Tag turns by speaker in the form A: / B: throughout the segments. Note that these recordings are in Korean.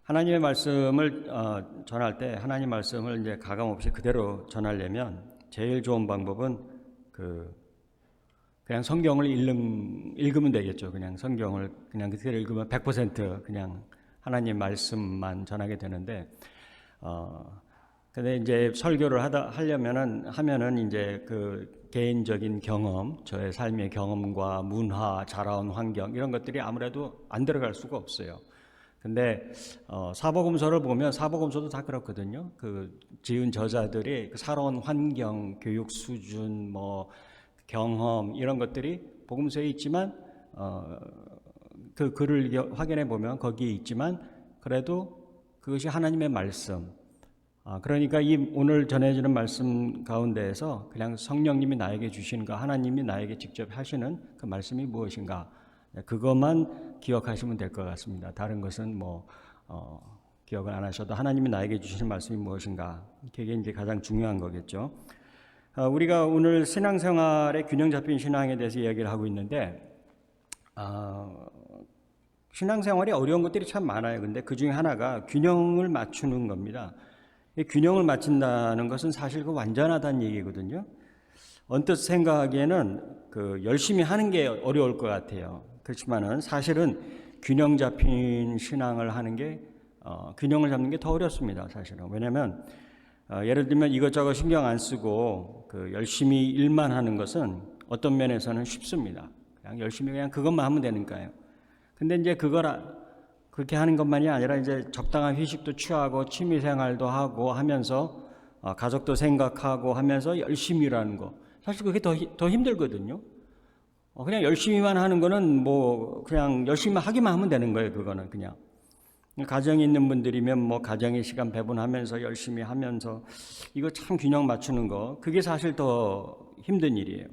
A: 하나님의 말씀을 전할 때 하나님 말씀을 이제 가감 없이 그대로 전하려면 제일 좋은 방법은 그냥 성경을 읽으면 되겠죠. 그냥 성경을 그냥 그대로 읽으면 100% 그냥 하나님 말씀만 전하게 되는데, 근데 이제 설교를 하면은 이제 그 개인적인 경험, 저의 삶의 경험과 문화, 자라온 환경 이런 것들이 아무래도 안 들어갈 수가 없어요. 근데 사복음서를 보면 사복음서도 다 그렇거든요. 그 지은 저자들이 그 살아온 환경, 교육 수준, 뭐 경험 이런 것들이 복음서에 있지만 그 글을 확인해 보면 거기에 있지만 그래도 그것이 하나님의 말씀. 그러니까 이 오늘 전해지는 말씀 가운데에서 그냥 성령님이 나에게 주시는가, 하나님이 나에게 직접 하시는 그 말씀이 무엇인가, 그것만 기억하시면 될 것 같습니다. 다른 것은 기억을 안 하셔도 하나님이 나에게 주시는 말씀이 무엇인가, 그게 이제 가장 중요한 거겠죠. 우리가 오늘 신앙생활의 균형 잡힌 신앙에 대해서 이야기를 하고 있는데, 신앙생활이 어려운 것들이 참 많아요. 근데 그 중에 하나가 균형을 맞추는 겁니다. 이 균형을 맞춘다는 것은 사실 그 완전하다는 얘기거든요. 언뜻 생각하기에는 열심히 하는 게 어려울 것 같아요. 그렇지만은 사실은 균형 잡힌 신앙을 하는 게, 균형을 잡는 게 더 어렵습니다. 사실은. 왜냐하면 예를 들면 이것저것 신경 안 쓰고 열심히 일만 하는 것은 어떤 면에서는 쉽습니다. 그냥 열심히 그냥 그것만 하면 되니까요. 근데 이제 그렇게 하는 것만이 아니라 이제 적당한 휴식도 취하고 취미 생활도 하고 하면서 가족도 생각하고 하면서 열심히 일하는 거, 사실 그게 더 힘들거든요. 그냥 열심히만 하는 거는 그냥 열심히 하기만 하면 되는 거예요. 그거는 그냥 가정이 있는 분들이면 가정의 시간 배분하면서 열심히 하면서 이거 참 균형 맞추는 거, 그게 사실 더 힘든 일이에요.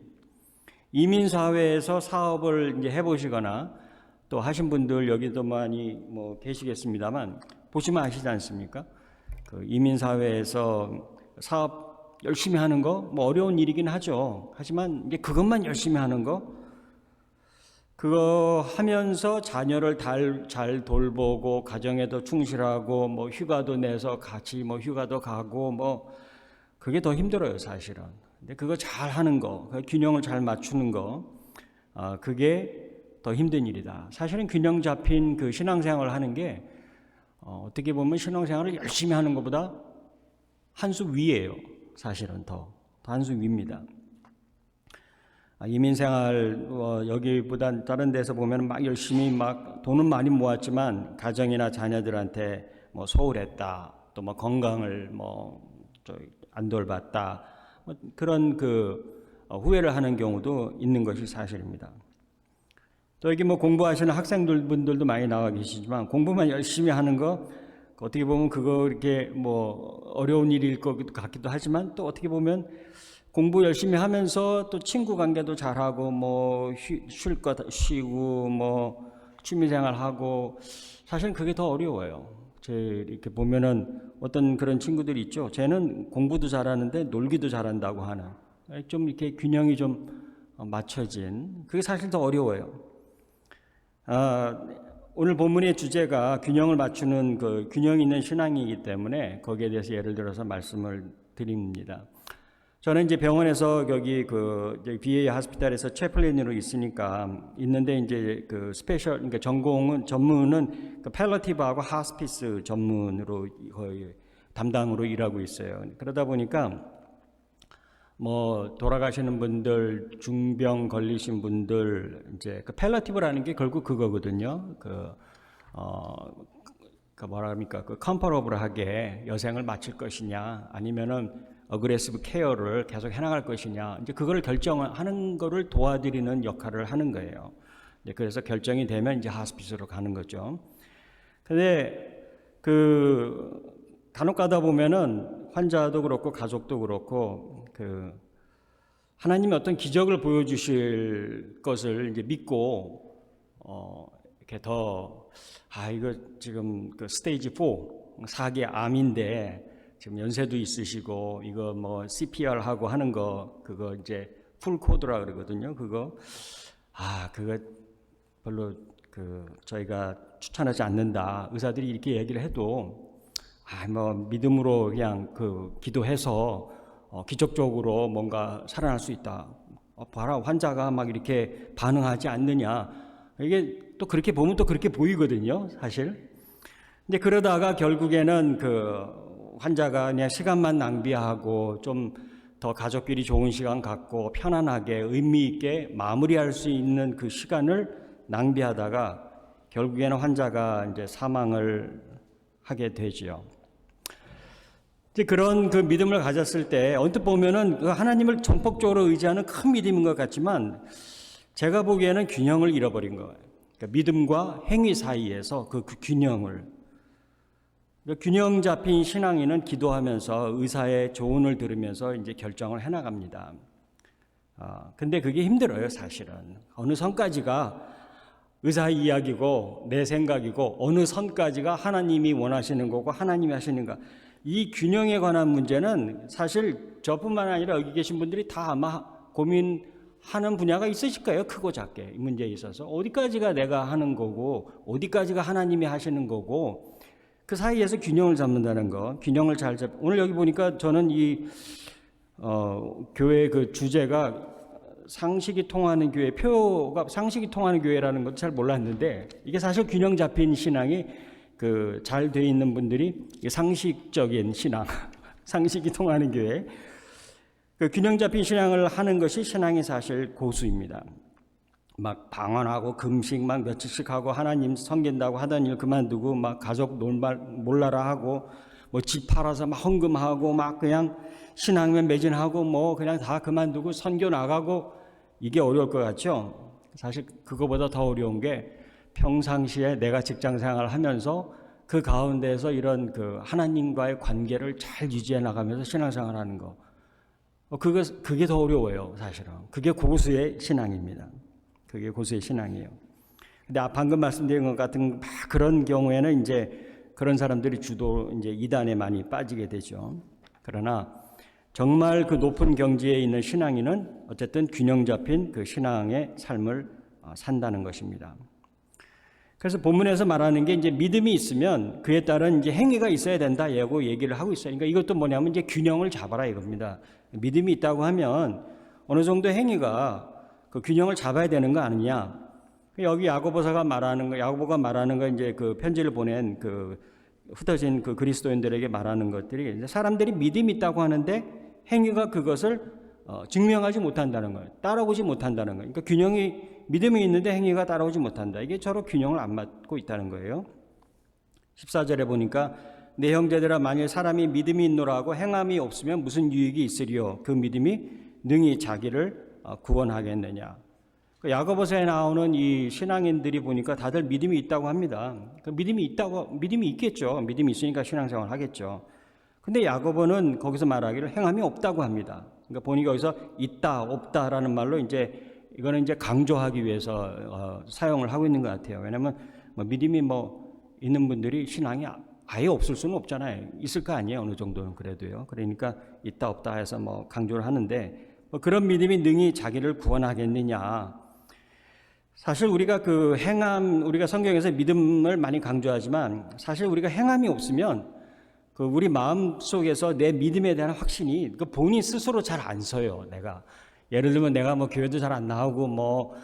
A: 이민 사회에서 사업을 이제 해보시거나 또 하신 분들 여기도 많이 계시겠습니다만 보시면 아시지 않습니까? 이민 사회에서 사업 열심히 하는 거 어려운 일이긴 하죠. 하지만 이제 그것만 열심히 하는 거, 그거 하면서 자녀를 잘 돌보고 가정에도 충실하고 휴가도 내서 같이 휴가도 가고 그게 더 힘들어요, 사실은. 근데 그거 잘 하는 거, 균형을 잘 맞추는 거, 그게 더 힘든 일이다. 사실은 균형 잡힌 그 신앙생활을 하는 게 어떻게 보면 신앙생활을 열심히 하는 것보다 한 수 위예요. 사실은 더 한 수 위입니다. 이민생활 여기보단 다른 데서 보면 열심히 돈은 많이 모았지만 가정이나 자녀들한테 소홀했다, 또 건강을 안 돌봤다, 그런 후회를 하는 경우도 있는 것이 사실입니다. 또 여기 공부하시는 학생들 분들도 많이 나와 계시지만 공부만 열심히 하는 거 어떻게 보면 그거 이렇게 어려운 일일 것 같기도 하지만, 또 어떻게 보면 공부 열심히 하면서 또 친구 관계도 잘하고 쉴 거 쉬고 취미생활 하고, 사실은 그게 더 어려워요. 이렇게 보면은 어떤 그런 친구들이 있죠. 쟤는 공부도 잘하는데 놀기도 잘한다고 하는, 좀 이렇게 균형이 좀 맞춰진, 그게 사실 더 어려워요. 오늘 본문의 주제가 균형을 맞추는 균형 있는 신앙이기 때문에 거기에 대해서 예를 들어서 말씀을 드립니다. 저는 이제 병원에서 여기 BA 하스피탈에서 채플린으로 있는데 이제 스페셜, 그러니까 전문은 팔리어티브하고 하스피스 전문으로 거의 담당으로 일하고 있어요. 그러다 보니까 돌아가시는 분들, 중병 걸리신 분들, 이제 팔리어티브라는 게 결국 그거거든요. 컴포러블하게 여생을 마칠 것이냐, 아니면은 어그레시브 케어를 계속 해나갈 것이냐, 이제 그거를 결정하는 거를 도와드리는 역할을 하는 거예요. 그래서 결정이 되면 이제 하스피스로 가는 거죠. 근데 간혹 가다 보면은 환자도 그렇고 가족도 그렇고 하나님이 어떤 기적을 보여주실 것을 이제 믿고 이렇게 이거 지금 스테이지 4 4기 암인데 지금 연세도 있으시고 이거 CPR 하고 하는 거, 그거 이제 풀 코드라 그러거든요. 그거 별로 저희가 추천하지 않는다. 의사들이 이렇게 얘기를 해도 뭐 믿음으로 그냥 기도해서 기적적으로 뭔가 살아날 수 있다. 봐라, 환자가 막 이렇게 반응하지 않느냐. 이게 또 그렇게 보면 또 그렇게 보이거든요, 사실. 근데 그러다가 결국에는 환자가 그냥 시간만 낭비하고 좀 더 가족끼리 좋은 시간 갖고 편안하게 의미 있게 마무리할 수 있는 그 시간을 낭비하다가 결국에는 환자가 이제 사망을 하게 되지요. 이제 그런 믿음을 가졌을 때 언뜻 보면은 하나님을 전폭적으로 의지하는 큰 믿음인 것 같지만 제가 보기에는 균형을 잃어버린 거예요. 그러니까 믿음과 행위 사이에서 그 균형을. 균형 잡힌 신앙인은 기도하면서 의사의 조언을 들으면서 이제 결정을 해나갑니다. 근데 그게 힘들어요, 사실은. 어느 선까지가 의사 이야기고 내 생각이고 어느 선까지가 하나님이 원하시는 거고 하나님이 하시는가. 이 균형에 관한 문제는 사실 저뿐만 아니라 여기 계신 분들이 다 아마 고민하는 분야가 있으실 거예요. 크고 작게 이 문제에 있어서 어디까지가 내가 하는 거고 어디까지가 하나님이 하시는 거고 그 사이에서 균형을 잡는다는 거. 균형을 잘 잡. 오늘 여기 보니까 저는 이 교회 주제가 상식이 통하는 교회, 표가 상식이 통하는 교회라는 것 잘 몰랐는데 이게 사실 균형 잡힌 신앙이 잘 돼 있는 분들이 상식적인 신앙, 상식이 통하는 교회, 균형 잡힌 신앙을 하는 것이 신앙의 사실 고수입니다. 막 방언하고 금식 막 며칠씩 하고 하나님 섬긴다고 하던 일 그만두고 막 가족 몰라라 하고 뭐 집 팔아서 막 헌금하고 막 그냥 신앙면 매진하고 뭐 그냥 다 그만두고 선교 나가고 이게 어려울 것 같죠? 사실 그거보다 더 어려운 게 평상시에 내가 직장 생활을 하면서 그 가운데에서 이런 하나님과의 관계를 잘 유지해 나가면서 신앙생활 하는 거. 그게 더 어려워요, 사실은. 그게 고수의 신앙입니다. 그게 고수의 신앙이에요. 근데 방금 말씀드린 것 같은 그런 경우에는 이제 그런 사람들이 주로 이제 이단에 많이 빠지게 되죠. 그러나 정말 높은 경지에 있는 신앙인은 어쨌든 균형 잡힌 신앙의 삶을 산다는 것입니다. 그래서 본문에서 말하는 게 이제 믿음이 있으면 그에 따른 이제 행위가 있어야 된다고 얘기를 하고 있어요. 그러니까 이것도 뭐냐면 이제 균형을 잡아라 이겁니다. 믿음이 있다고 하면 어느 정도 행위가 균형을 잡아야 되는 거 아니냐. 여기 야고보가 말하는 거 이제 편지를 보낸 흩어진 그리스도인들에게 말하는 것들이 이제 사람들이 믿음이 있다고 하는데 행위가 그것을 증명하지 못한다는 거예요. 따라오지 못한다는 거예요. 그러니까 믿음이 있는데 행위가 따라오지 못한다. 이게 서로 균형을 안 맞고 있다는 거예요. 14절에 보니까 내 형제들아 만일 사람이 믿음이 있노라 하고 행함이 없으면 무슨 유익이 있으리요. 그 믿음이 능히 자기를 구원하겠느냐. 야고보서에 나오는 이 신앙인들이 보니까 다들 믿음이 있다고 합니다. 믿음이 있겠죠. 믿음이 있으니까 신앙생활 하겠죠. 근데 야고보는 거기서 말하기를 행함이 없다고 합니다. 그러니까 보니까 여기서 있다, 없다라는 말로 이거는 이제 강조하기 위해서 사용을 하고 있는 것 같아요. 왜냐하면 믿음이 있는 분들이 신앙이 아예 없을 수는 없잖아요. 있을 거 아니에요. 어느 정도는 그래도요. 그러니까 있다, 없다 해서 강조를 하는데 그런 믿음이 능히 자기를 구원하겠느냐. 사실 우리가 우리가 성경에서 믿음을 많이 강조하지만 사실 우리가 행함이 없으면 우리 마음 속에서 내 믿음에 대한 확신이 본인 스스로 잘 안 서요. 내가 예를 들면 내가 교회도 잘 안 나오고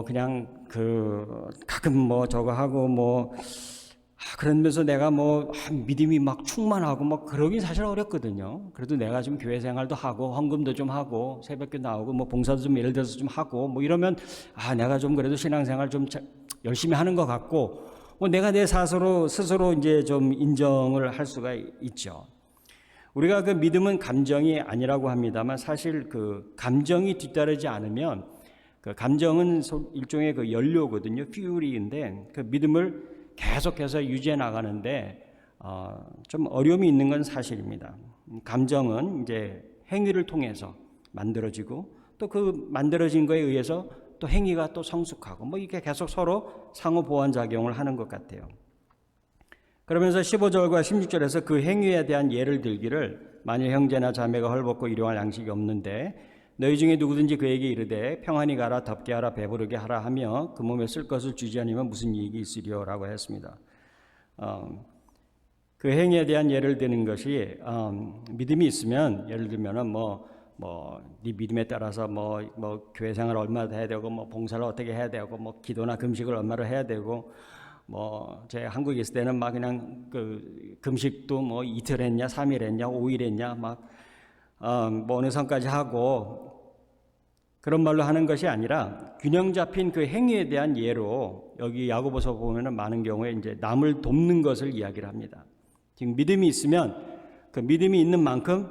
A: 그냥 가끔 저거 하고 그러면서 내가 믿음이 막 충만하고 그러기 사실 어렵거든요. 그래도 내가 좀 교회 생활도 하고 헌금도 좀 하고 새벽에 나오고 봉사도 좀 예를 들어서 좀 하고 이러면 내가 좀 그래도 신앙생활 좀 열심히 하는 것 같고 내가 내 스스로 이제 좀 인정을 할 수가 있죠. 우리가 믿음은 감정이 아니라고 합니다만 사실 감정이 뒤따르지 않으면 감정은 일종의 연료거든요. 퓨얼인데 믿음을 계속해서 유지해 나가는데 좀 어려움이 있는 건 사실입니다. 감정은 이제 행위를 통해서 만들어지고 또 만들어진 거에 의해서 또 행위가 또 성숙하고 이게 계속 서로 상호 보완 작용을 하는 것 같아요. 그러면서 15절과 16절에서 그 행위에 대한 예를 들기를 만일 형제나 자매가 헐벗고 일용할 양식이 없는데 너희 중에 누구든지 그에게 이르되 평안히 가라 덥게 하라 배부르게 하라 하며 그 몸에 쓸 것을 주지 않으면 무슨 이익이 있으리요라고 했습니다. 그 행위에 대한 예를 드는 것이 믿음이 있으면 예를 들면은 네 믿음에 따라서 교회 생활 얼마나 해야 되고 봉사를 어떻게 해야 되고 기도나 금식을 얼마나 해야 되고 제 한국에 있을 때는 막 그냥 그 금식도 이틀 했냐 3일 했냐 5일 했냐 어느 선까지 하고 그런 말로 하는 것이 아니라 균형 잡힌 그 행위에 대한 예로 여기 야고보서 보면은 많은 경우에 이제 남을 돕는 것을 이야기를 합니다. 지금 믿음이 있으면 그 믿음이 있는 만큼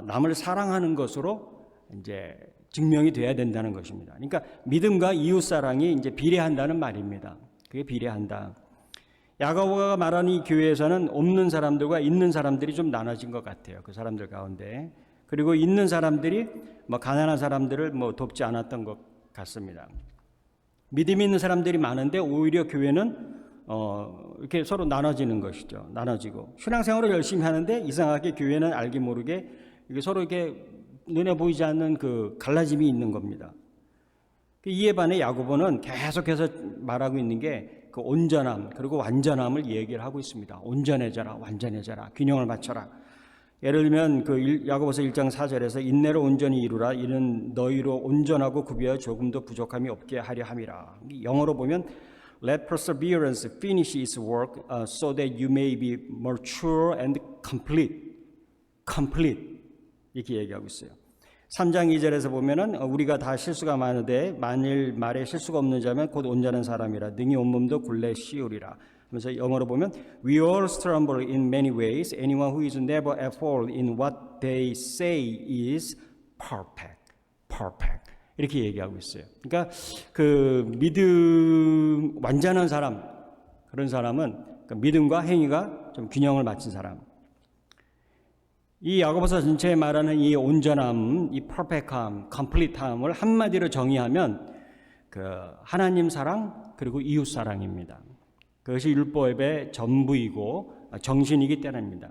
A: 남을 사랑하는 것으로 이제 증명이 돼야 된다는 것입니다. 그러니까 믿음과 이웃 사랑이 이제 비례한다는 말입니다. 그게 비례한다. 야고보가 말하는 이 교회에서는 없는 사람들과 있는 사람들이 좀 나눠진 것 같아요. 그 사람들 가운데. 그리고 있는 사람들이 가난한 사람들을 돕지 않았던 것 같습니다. 믿음이 있는 사람들이 많은데 오히려 교회는 이렇게 서로 나눠지는 것이죠. 나눠지고 신앙생활을 열심히 하는데 이상하게 교회는 알게 모르게 이게 서로 이렇게 눈에 보이지 않는 그 갈라짐이 있는 겁니다. 이에 반해 야고보는 계속해서 말하고 있는 게 그 온전함 그리고 완전함을 얘기를 하고 있습니다. 온전해져라, 완전해져라, 균형을 맞춰라. 예를 들면 그 야고보서 1장 4절에서 인내를 온전히 이루라. 이는 너희로 온전하고 구비하여 조금도 부족함이 없게 하려 함이라. 영어로 보면 Let perseverance finish its work so that you may be mature and complete. complete. 이렇게 얘기하고 있어요. 3장 2절에서 보면은 우리가 다 실수가 많으되 만일 말에 실수가 없는 자면 곧 온전한 사람이라 능히 온몸도 굴레 씌우리라. 그래서 영어로 보면 We all stumble in many ways. Anyone who is never at fault in what they say is perfect. perfect. 이렇게 얘기하고 있어요. 그러니까 그 믿음 완전한 사람 그런 사람은 그 믿음과 행위가 좀 균형을 맞춘 사람. 이 야고보서 전체에 말하는 이 온전함, 이 퍼펙트함, 컴플리트함을 한마디로 정의하면 그 하나님 사랑 그리고 이웃 사랑입니다. 그것이 율법의 전부이고 정신이기 때문입니다.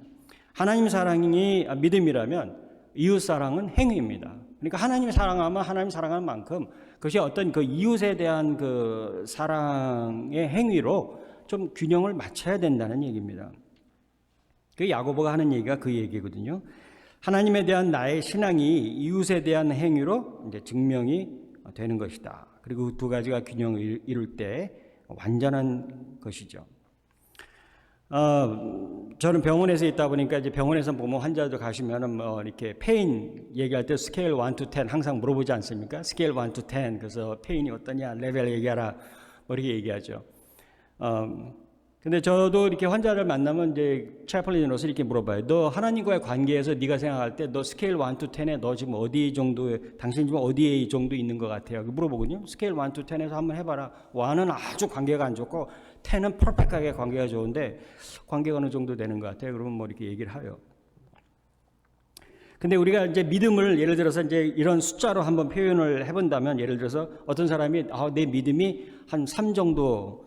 A: 하나님 사랑이 믿음이라면 이웃 사랑은 행위입니다. 그러니까 하나님 사랑하면 하나님 사랑하는 만큼 그것이 어떤 그 이웃에 대한 그 사랑의 행위로 좀 균형을 맞춰야 된다는 얘기입니다. 그 야고보가 하는 얘기가 그 얘기거든요. 하나님에 대한 나의 신앙이 이웃에 대한 행위로 이제 증명이 되는 것이다. 그리고 두 가지가 균형을 이룰 때 완전한 것이죠. 저는 병원에서 있다 보니까 이제 병원에서 보면 환자들 가시면은 이렇게 페인 얘기할 때 스케일 1 to 10 항상 물어보지 않습니까? 스케일 1 to 10 그래서 페인이 어떠냐 레벨 얘기하라 이렇게 얘기하죠. 근데 저도 이렇게 환자를 만나면 이제 채플린으로서 이렇게 물어봐요. 너 하나님과의 관계에서 네가 생각할 때 너 스케일 1 to 10에 너 지금 어디 정도에 당신 지금 어디에 정도 있는 것 같아요? 물어보거든요. 스케일 1 to 10에서 한번 해봐라. 1은 아주 관계가 안 좋고 10은 퍼펙트하게 관계가 좋은데 관계가 어느 정도 되는 것 같아요. 그러면 이렇게 얘기를 해요. 근데 우리가 이제 믿음을 예를 들어서 이제 이런 숫자로 한번 표현을 해본다면 예를 들어서 어떤 사람이 내 믿음이 한 3 정도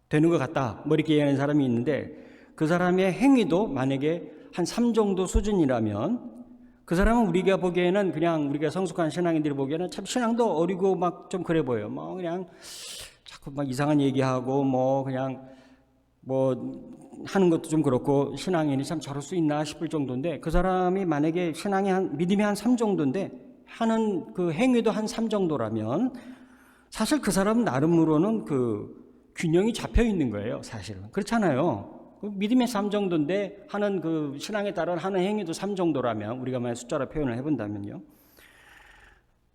A: 되는 것 같다. 이렇게 얘기하는 사람이 있는데 그 사람의 행위도 만약에 한 3 정도 수준이라면 그 사람은 우리가 보기에는 그냥 우리가 성숙한 신앙인들이 보기에는 참 신앙도 어리고 막 좀 그래 보여요. 그냥 자꾸 막 이상한 얘기하고 그냥 하는 것도 좀 그렇고 신앙인이 참 저럴 수 있나 싶을 정도인데 그 사람이 만약에 믿음이 한 3 정도인데 하는 그 행위도 한 3 정도라면 사실 그 사람 나름으로는 그 균형이 잡혀 있는 거예요, 사실은. 그렇잖아요. 믿음의 3 정도인데 하는 그 신앙에 따른 하는 행위도 3 정도라면 우리가 만약 숫자로 표현을 해본다면요.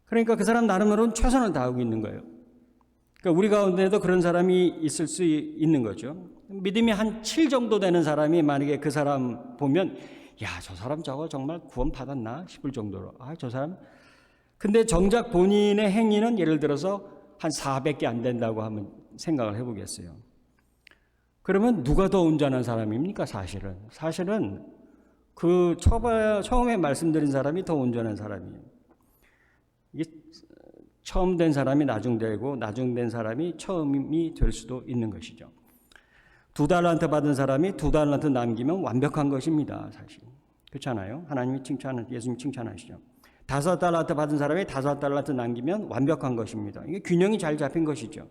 A: 그러니까 그 사람 나름으로는 최선을 다하고 있는 거예요. 그러니까 우리 가운데도 그런 사람이 있을 수 있는 거죠. 믿음이 한 7 정도 되는 사람이 만약에 그 사람 보면 저 사람 저거 정말 구원 받았나 싶을 정도로 저 사람 근데 정작 본인의 행위는 예를 들어서 한 400개 안 된다고 하면 생각을 해보겠어요. 그러면 누가 더 온전한 사람입니까? 사실은 그 처음에 말씀드린 사람이 더 온전한 사람이에요. 이게 처음 된 사람이 나중 되고 나중 된 사람이 처음이 될 수도 있는 것이죠. 2달란트 받은 사람이 2달란트 남기면 완벽한 것입니다. 사실 그렇잖아요. 예수님 칭찬하시죠. 5달란트 받은 사람이 5달란트 남기면 완벽한 것입니다. 이게 균형이 잘 잡힌 것이죠.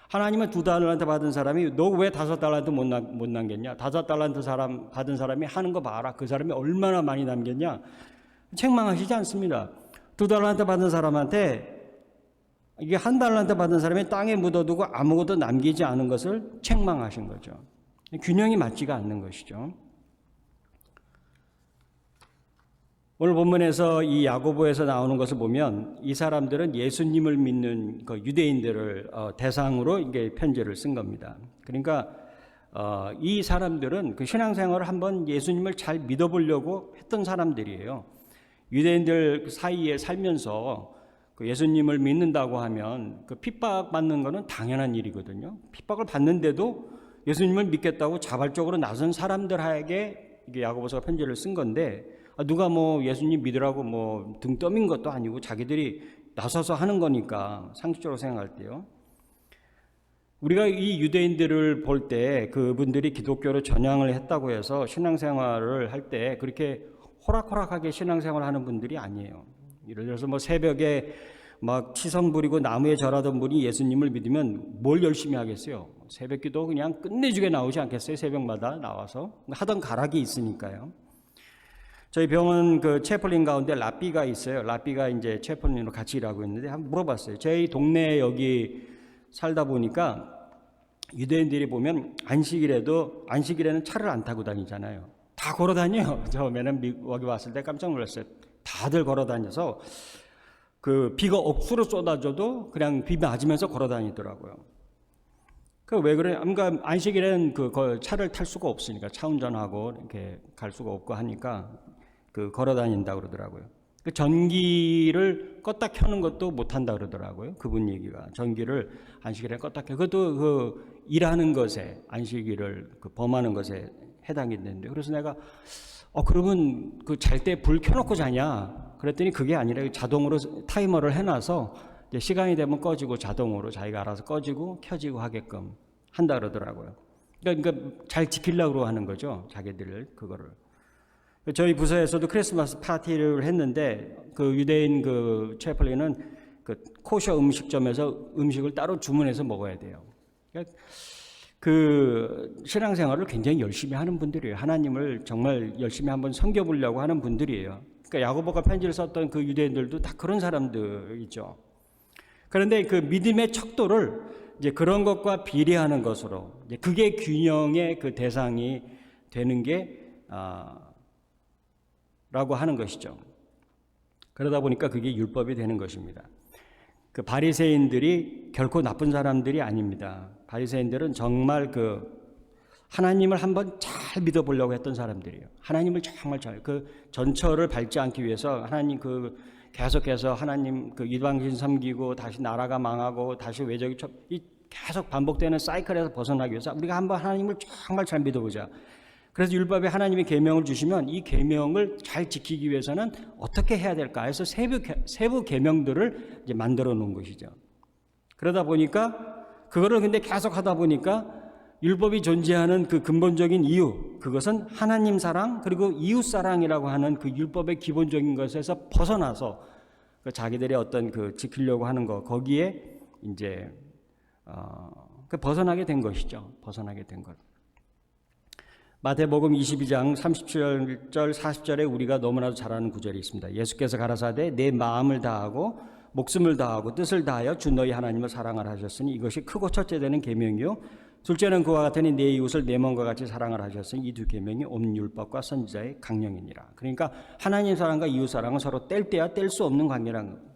A: 하나님은 2달란트 받은 사람이 너 왜 5달란트 못 남겼냐? 5달란트 사람 받은 사람이 하는 거 봐라. 그 사람이 얼마나 많이 남겼냐? 책망하시지 않습니다. 2달란트 받은 사람한테 이게 1달란트 받은 사람이 땅에 묻어두고 아무것도 남기지 않은 것을 책망하신 거죠. 균형이 맞지가 않는 것이죠. 오늘 본문에서 이 야고보에서 나오는 것을 보면 이 사람들은 예수님을 믿는 그 유대인들을 대상으로 이게 편지를 쓴 겁니다. 그러니까 이 사람들은 그 신앙생활을 한번 예수님을 잘 믿어보려고 했던 사람들이에요. 유대인들 사이에 살면서 그 예수님을 믿는다고 하면 그 핍박받는 것은 당연한 일이거든요. 핍박을 받는데도 예수님을 믿겠다고 자발적으로 나선 사람들에게 이게 야고보서가 편지를 쓴 건데 누가 뭐 예수님 믿으라고 뭐 등 떠민 것도 아니고 자기들이 나서서 하는 거니까 상식적으로 생각할 때요. 우리가 이 유대인들을 볼 때 그분들이 기독교로 전향을 했다고 해서 신앙생활을 할 때 그렇게 호락호락하게 신앙생활을 하는 분들이 아니에요. 예를 들어서 뭐 새벽에 막 치성 부리고 나무에 절하던 분이 예수님을 믿으면 뭘 열심히 하겠어요. 새벽기도 그냥 끝내주게 나오지 않겠어요. 새벽마다 나와서 하던 가락이 있으니까요. 저희 병원 그 채플린 가운데 라삐가 있어요. 라삐가 이제 채플린으로 같이 일하고 있는데 한번 물어봤어요. 저희 동네에 여기 살다 보니까 유대인들이 보면 안식일에는 차를 안 타고 다니잖아요. 다 걸어 다녀요. 처음에는 여기 왔을 때 깜짝 놀랐어요. 다들 걸어 다녀서 그 비가 억수로 쏟아져도 그냥 비 맞으면서 걸어 다니더라고요. 그 왜 그래? 그러니까 안식일에는 그 차를 탈 수가 없으니까 차 운전하고 이렇게 갈 수가 없고 하니까 그 걸어 다닌다 그러더라고요. 그 전기를 껐다 켜는 것도 못 한다 그러더라고요. 그분 얘기가 전기를 안식일에 껐다 켜. 그것도 그 일하는 것에 안식일을 그 범하는 것에 해당이 되는데 그래서 내가 그러면 그 잘 때 불 켜놓고 자냐? 그랬더니 그게 아니라 자동으로 타이머를 해놔서 이제 시간이 되면 꺼지고 자동으로 자기가 알아서 꺼지고 켜지고 하게끔 한다 그러더라고요. 그러니까 잘 지키려고 하는 거죠. 자기들 그거를. 저희 부서에서도 크리스마스 파티를 했는데 그 유대인 그 채플린은 그 코셔 음식점에서 음식을 따로 주문해서 먹어야 돼요. 그러니까 그 신앙생활을 굉장히 열심히 하는 분들이에요. 하나님을 정말 열심히 한번 섬겨보려고 하는 분들이에요. 그러니까 야고보가 편지를 썼던 그 유대인들도 다 그런 사람들이죠. 그런데 그 믿음의 척도를 이제 그런 것과 비례하는 것으로 이제 그게 균형의 그 대상이 되는 게 라고 하는 것이죠. 그러다 보니까 그게 율법이 되는 것입니다. 그 바리새인들이 결코 나쁜 사람들이 아닙니다. 바리새인들은 정말 그 하나님을 한번 잘 믿어보려고 했던 사람들이에요. 하나님을 정말 그 전철을 밟지 않기 위해서 하나님 그 계속해서 하나님 그 이방신 섬기고 다시 나라가 망하고 다시 외적이 계속 반복되는 사이클에서 벗어나기 위해서 우리가 한번 하나님을 정말 잘 믿어보자. 그래서 율법에 하나님이 계명을 주시면 이 계명을 잘 지키기 위해서는 어떻게 해야 될까 해서 세부 계명들을 이제 만들어 놓은 것이죠. 그러다 보니까 그거를 근데 계속 하다 보니까 율법이 존재하는 그 근본적인 이유, 그것은 하나님 사랑 그리고 이웃 사랑이라고 하는 그 율법의 기본적인 것에서 벗어나서 그 자기들의 어떤 그 지키려고 하는 거 거기에 이제 벗어나게 된 것이죠. 벗어나게 된 것. 마태복음 22장 37절 40절에 우리가 너무나도 잘 아는 구절이 있습니다. 예수께서 가라사대 내 마음을 다하고 목숨을 다하고 뜻을 다하여 주 너희 하나님을 사랑하라 하셨으니 이것이 크고 첫째 되는 계명이요 둘째는 그와 같으니 내 이웃을 내 몸과 같이 사랑하라 하셨으니 이 두 계명이 온 율법과 선지자의 강령이니라. 그러니까 하나님 사랑과 이웃 사랑은 서로 뗄 때야 뗄 수 없는 관계라는 겁니다.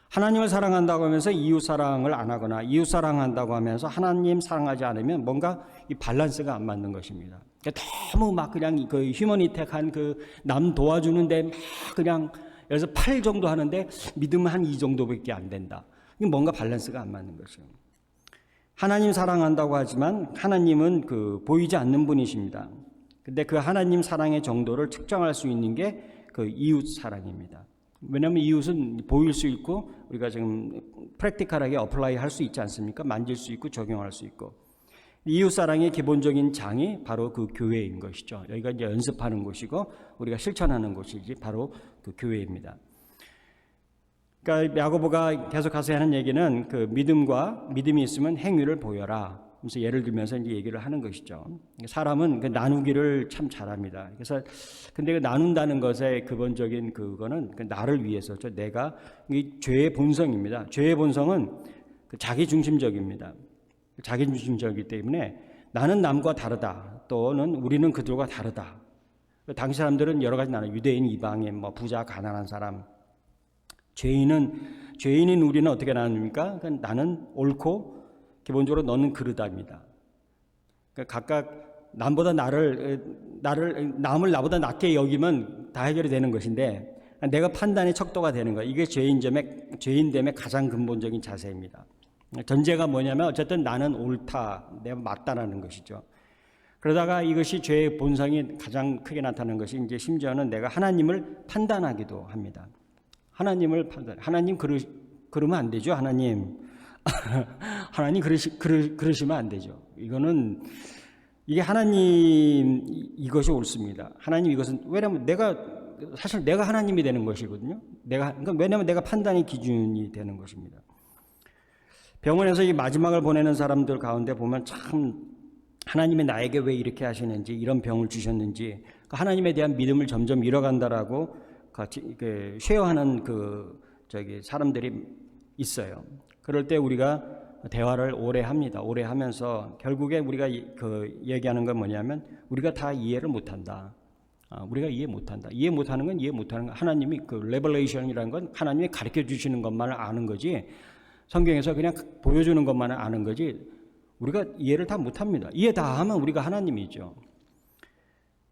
A: 하나님을 사랑한다고 하면서 이웃 사랑을 안 하거나 이웃 사랑한다고 하면서 하나님 사랑하지 않으면 뭔가 이 밸런스가 안 맞는 것입니다. 너무 막 그냥 그 휴머니텍한 그 남 도와주는데 막 그냥 여기서 8 정도 하는데 믿음은 한 2 정도밖에 안 된다. 뭔가 밸런스가 안 맞는 것이죠. 하나님 사랑한다고 하지만 하나님은 그 보이지 않는 분이십니다. 근데 그 하나님 사랑의 정도를 측정할 수 있는 게 그 이웃 사랑입니다. 왜냐하면 이웃은 보일 수 있고 우리가 지금 프랙티컬하게 어플라이 할 수 있지 않습니까? 만질 수 있고 적용할 수 있고. 이웃 사랑의 기본적인 장이 바로 그 교회인 것이죠. 여기가 이제 연습하는 곳이고 우리가 실천하는 곳이지 바로 그 교회입니다. 그러니까 야고보가 계속해서 하는 얘기는 그 믿음이 있으면 행위를 보여라. 그래서 예를 들면서 이제 얘기를 하는 것이죠. 사람은 그 나누기를 참 잘합니다. 그래서 근데 그 나눈다는 것의 근본적인 그거는 그 나를 위해서죠. 내가 이 죄의 본성입니다. 죄의 본성은 그 자기 중심적입니다. 자기 중심적이기 때문에 나는 남과 다르다. 또는 우리는 그들과 다르다. 당시 사람들은 여러 가지 나눠 유대인, 이방인, 뭐 부자, 가난한 사람. 죄인인 우리는 어떻게 나눕니까? 그러니까 나는 옳고 기본적으로 너는 그르다입니다. 그러니까 각각 남을 나보다 낮게 여기면 다 해결이 되는 것인데 내가 판단의 척도가 되는 거예요. 이게 죄인됨의 가장 근본적인 자세입니다. 전제가 뭐냐면 어쨌든 나는 옳다, 내가 맞다라는 것이죠. 그러다가 이것이 죄의 본성이 가장 크게 나타나는 것이 이제 심지어는 내가 하나님을 판단하기도 합니다. 하나님 그러면 안 되죠. 하나님 그러시면 안 되죠. 이게 하나님 이것이 옳습니다. 하나님 이것은 왜냐하면 사실 내가 하나님이 되는 것이거든요. 그러니까 왜냐하면 내가 판단의 기준이 되는 것입니다. 병원에서 이 마지막을 보내는 사람들 가운데 보면 참 하나님이 나에게 왜 이렇게 하시는지, 이런 병을 주셨는지, 하나님에 대한 믿음을 점점 잃어간다라고 같이 쉐어하는 사람들이 있어요. 그럴 때 우리가 대화를 오래 합니다. 오래 하면서 결국에 우리가 얘기하는 건 뭐냐면 우리가 다 이해를 못한다. 우리가 이해 못한다. 이해 못하는 건 하나님이 레벨레이션이라는 건 하나님이 가르쳐 주시는 것만을 아는 거지, 성경에서 그냥 보여주는 것만을 아는 거지 우리가 이해를 다 못합니다. 이해 다 하면 우리가 하나님이죠.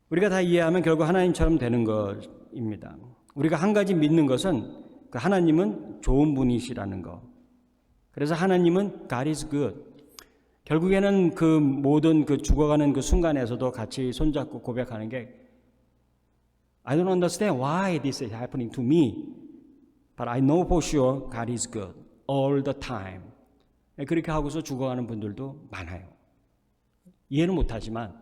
A: 우리가 다 이해하면 결국 하나님처럼 되는 것입니다. 우리가 한 가지 믿는 것은 하나님은 좋은 분이시라는 것. 그래서 하나님은 God is good. 결국에는 그 모든 죽어가는 그 순간에서도 같이 손잡고 고백하는 게 I don't understand why this is happening to me, but I know for sure God is good all the time. 그렇게 하고서 죽어가는 분들도 많아요. 이해는 못하지만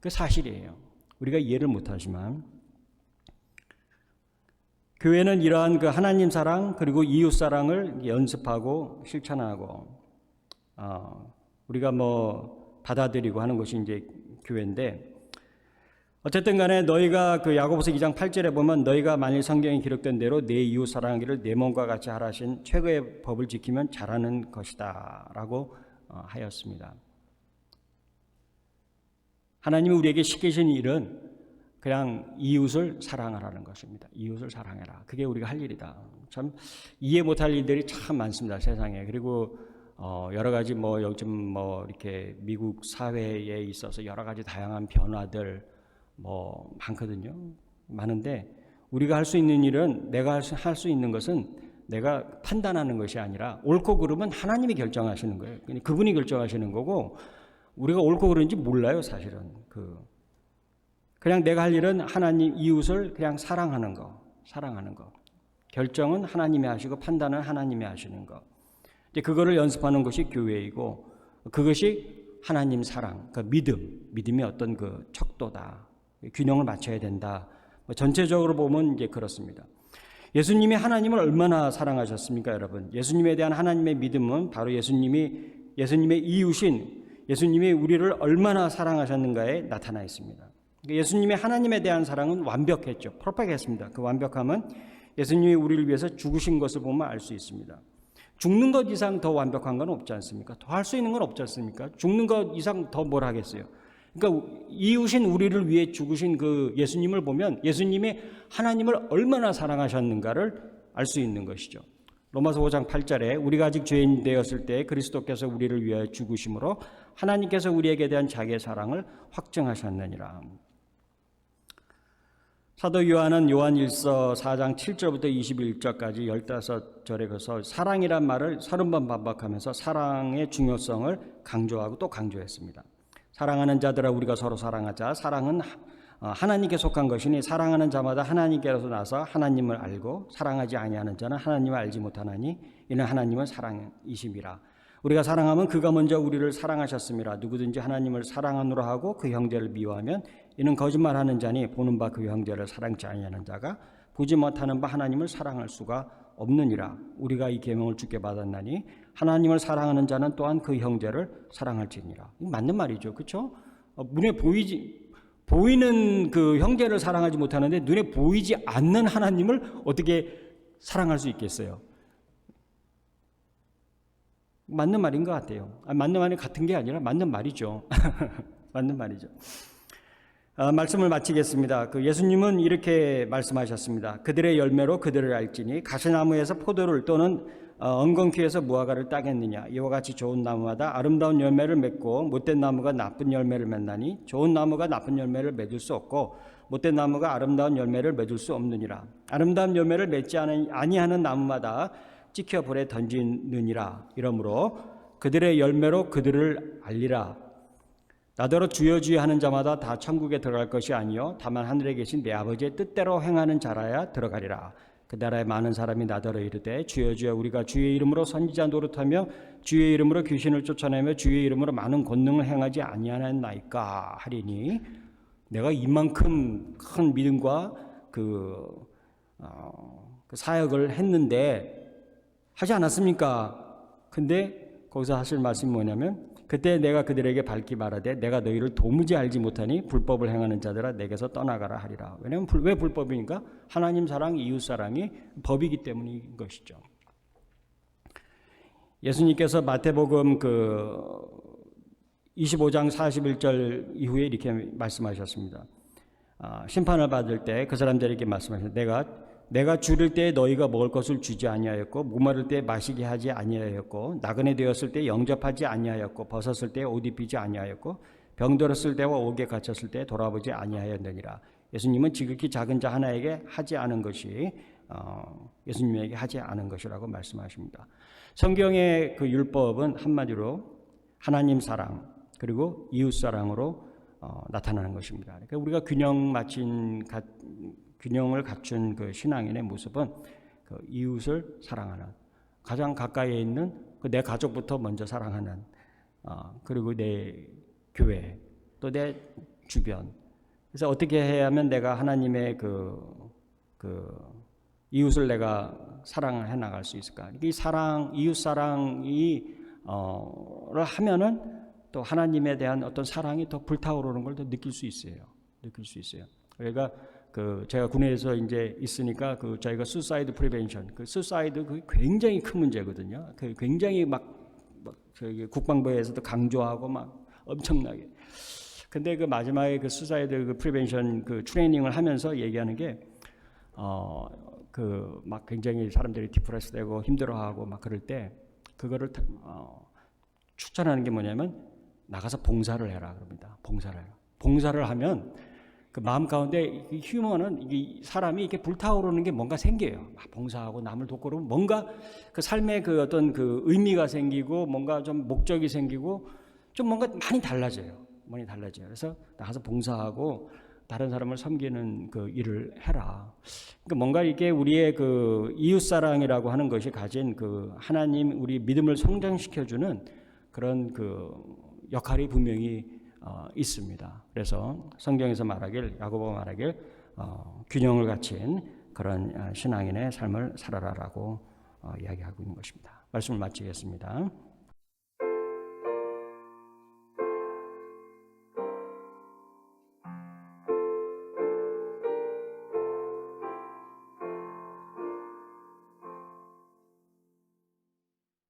A: 그 사실이에요. 우리가 이해를 못하지만 교회는 이러한 그 하나님 사랑 그리고 이웃 사랑을 연습하고 실천하고 우리가 받아들이고 하는 것이 이제 교회인데, 어쨌든 간에 너희가 야고보서 2장 8절에 보면 너희가 만일 성경에 기록된 대로 내 이웃 사랑하기를 내 몸과 같이 하라신 최고의 법을 지키면 잘하는 것이다 라고 하였습니다. 하나님이 우리에게 시키신 일은 그냥 이웃을 사랑하라는 것입니다. 이웃을 사랑해라. 그게 우리가 할 일이다. 참 이해 못할 일들이 참 많습니다, 세상에. 그리고 여러 가지 요즘 이렇게 미국 사회에 있어서 여러 가지 다양한 변화들 많거든요. 많은데 우리가 할 수 있는 일은, 내가 할 수 있는 것은 내가 판단하는 것이 아니라 옳고 그름은 하나님이 결정하시는 거예요. 그분이 결정하시는 거고 우리가 옳고 그른지 몰라요, 사실은. 그냥 내가 할 일은 하나님 이웃을 그냥 사랑하는 거. 결정은 하나님이 하시고 판단은 하나님이 하시는 거. 이제 그거를 연습하는 것이 교회이고, 그것이 하나님 사랑, 믿음이 어떤 척도다. 균형을 맞춰야 된다. 전체적으로 보면 이제 그렇습니다. 예수님이 하나님을 얼마나 사랑하셨습니까, 여러분? 예수님에 대한 하나님의 믿음은 바로 예수님의 이웃인 예수님이 우리를 얼마나 사랑하셨는가에 나타나 있습니다. 예수님의 하나님에 대한 사랑은 완벽했죠. 퍼펙트했습니다. 그 완벽함은 예수님이 우리를 위해서 죽으신 것을 보면 알 수 있습니다. 죽는 것 이상 더 완벽한 건 없지 않습니까? 더 할 수 있는 건 없지 않습니까? 죽는 것 이상 더 뭘 하겠어요? 그러니까 이웃인 우리를 위해 죽으신 그 예수님을 보면 예수님이 하나님을 얼마나 사랑하셨는가를 알 수 있는 것이죠. 로마서 5장 8절에 우리가 아직 죄인 되었을 때 그리스도께서 우리를 위하여 죽으심으로 하나님께서 우리에게 대한 자기의 사랑을 확증하셨느니라. 사도 요한은 요한 1서 4장 7절부터 21절까지 15절에 가서 사랑이란 말을 30번 반복하면서 사랑의 중요성을 강조하고 또 강조했습니다. 사랑하는 자들아 우리가 서로 사랑하자. 사랑은 하나님께 속한 것이니 사랑하는 자마다 하나님께로서 나서 하나님을 알고 사랑하지 아니하는 자는 하나님을 알지 못하나니 이는 하나님은 사랑이심이라. 우리가 사랑하면 그가 먼저 우리를 사랑하셨음이라. 누구든지 하나님을 사랑하노라 하고 그 형제를 미워하면 이는 거짓말하는 자니 보는 바 그 형제를 사랑치 아니하는 자가 보지 못하는 바 하나님을 사랑할 수가 없느니라. 우리가 이 계명을 주께 받았나니 하나님을 사랑하는 자는 또한 그 형제를 사랑할지니라. 이거 맞는 말이죠, 그렇죠? 눈에 보이는 그 형제를 사랑하지 못하는데 눈에 보이지 않는 하나님을 어떻게 사랑할 수 있겠어요? 맞는 말인 것 같아요. 맞는 말이 같은 게 아니라 맞는 말이죠. 맞는 말이죠. 말씀을 마치겠습니다. 예수님은 이렇게 말씀하셨습니다. 그들의 열매로 그들을 알지니 가시나무에서 포도를 또는 엉겅퀴에서 무화과를 따겠느냐. 이와 같이 좋은 나무마다 아름다운 열매를 맺고 못된 나무가 나쁜 열매를 맺나니 좋은 나무가 나쁜 열매를 맺을 수 없고 못된 나무가 아름다운 열매를 맺을 수 없느니라. 아름다운 열매를 맺지 아니하는 나무마다 찍혀 불에 던지느니라. 이러므로 그들의 열매로 그들을 알리라. 나더러 주여 주여 하는 자마다 다 천국에 들어갈 것이 아니요 다만 하늘에 계신 내 아버지의 뜻대로 행하는 자라야 들어가리라. 그 나라에 많은 사람이 나더러 이르되 주여 주여 우리가 주의 이름으로 선지자 노릇하며 주의 이름으로 귀신을 쫓아내며 주의 이름으로 많은 권능을 행하지 아니하나이까 하리니 내가 이만큼 큰 믿음과 그 사역을 했는데 하지 않았습니까? 근데 거기서 하실 말씀이 뭐냐면 그때 내가 그들에게 밝히 말하되 내가 너희를 도무지 알지 못하니 불법을 행하는 자들아 내게서 떠나가라 하리라. 왜냐하면 왜 불법이니까 하나님 사랑, 이웃 사랑이 법이기 때문인 것이죠. 예수님께서 마태복음 25장 41절 이후에 이렇게 말씀하셨습니다. 심판을 받을 때 그 사람들에게 말씀하셨습니다. 내가 줄일 때 너희가 먹을 것을 주지 아니하였고 목마를 때 마시게 하지 아니하였고 나그네 되었을 때 영접하지 아니하였고 벗었을 때 옷 입히지 아니하였고 병들었을 때와 옥에 갇혔을 때 돌아보지 아니하였느니라. 예수님은 지극히 작은 자 하나에게 하지 않은 것이 예수님에게 하지 않은 것이라고 말씀하십니다. 성경의 그 율법은 한마디로 하나님 사랑 그리고 이웃 사랑으로 나타나는 것입니다. 그러니까 우리가 균형을 갖춘 그 신앙인의 모습은 그 이웃을 사랑하는, 가장 가까이에 있는 내 가족부터 먼저 사랑하는, 그리고 내 교회 또 내 주변. 그래서 어떻게 해야 하면 내가 하나님의 이웃을 내가 사랑을 해 나갈 수 있을까? 이 사랑, 이웃 사랑이 를 하면은 또 하나님에 대한 어떤 사랑이 더 불타오르는 걸 더 느낄 수 있어요. 그러니까 제가 국내에서 이제 있으니까 저희가 수사이드 프리벤션, 수사이드 굉장히 큰 문제거든요. 굉장히 저기 국방부에서도 강조하고 막 엄청나게. 근데 마지막에 수사이드 프리벤션 트레이닝을 하면서 얘기하는 게 막 굉장히 사람들이 디프레스되고 힘들어하고 막 그럴 때 그거를 추천하는 게 뭐냐면 나가서 봉사를 해라 그럽니다. 봉사를 하면 그 마음 가운데 휴먼은 사람이 이렇게 불타오르는 게 뭔가 생겨요. 막 봉사하고 남을 돕고 그러면 뭔가 그 삶의 어떤 의미가 생기고 뭔가 좀 목적이 생기고 좀 뭔가 많이 달라져요. 그래서 나가서 봉사하고 다른 사람을 섬기는 일을 해라. 그러니까 뭔가 이게 우리의 이웃 사랑이라고 하는 것이 가진 하나님 우리 믿음을 성장시켜주는 그런 역할이 분명히 있습니다. 그래서 성경에서 야고보가 말하길 균형을 갖춘 그런 신앙인의 삶을 살아라라고 이야기하고 있는 것입니다. 말씀을 마치겠습니다.